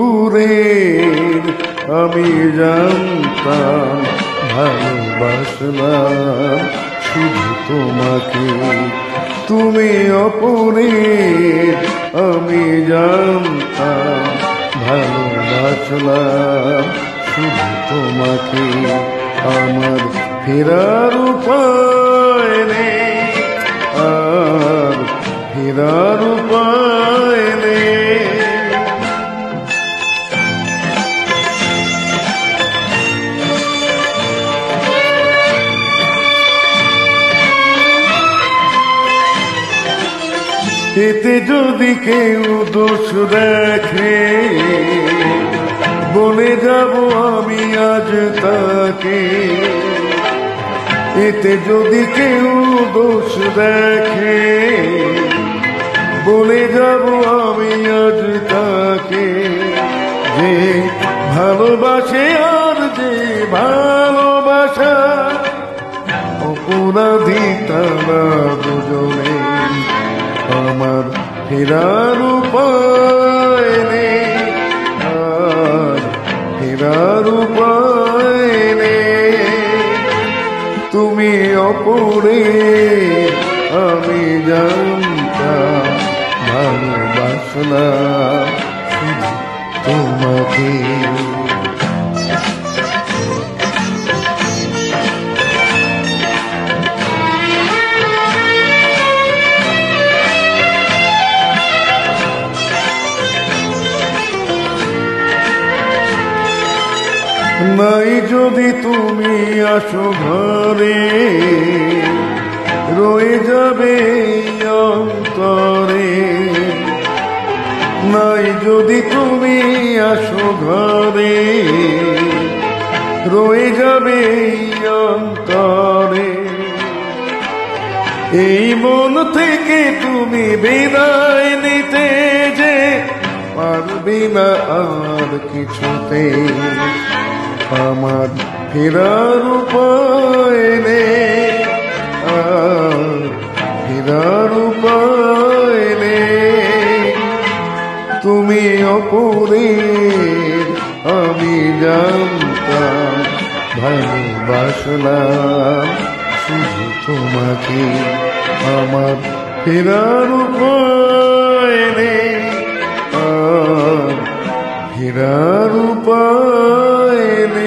অপুরের আমি জানতাম, ভালোবাসলাম শুধু তোমাকে। তুমি অপুরের আমি জানতাম, ভালোবাসলাম শুধু তোমাকে। আমার ফেরার উপায় নেই, আর ফেরার উপায় নেই। এতে যদি কেউ দোষ দেখে, বলে যাব আমি আজ তাকে। এতে যদি কেউ দোষ দেখে, বলে যাব আমি আজ তাকে। যে ভালোবাসে আর যে ভালোবাসা, অপরাধী তারা দুজনে। আমার ফেরার উপায় নেই, আর ফেরার উপায় নেই। তুমি অপরে আমি জানতাম, ভালোবাসলাম শুধু তোমাকে। নাই যদি তুমি আসো ঘরে, রয়ে যাবে অন্তরে। নাই যদি তুমি আসো ঘরে, রয়ে যাবে অন্তরে। এই মন থেকে তুমি বিদায় নিতে যে পারবি না আর কিছুতে। আমার ফেরার উপায় নেই, আর ফেরার উপায় নেই। তুমি অপরের আমি জানতাম, ভালোবাসলাম শুধু তোমাকে। আমার ফেরার উপায় নেই, আর ফেরার উপায় নেই।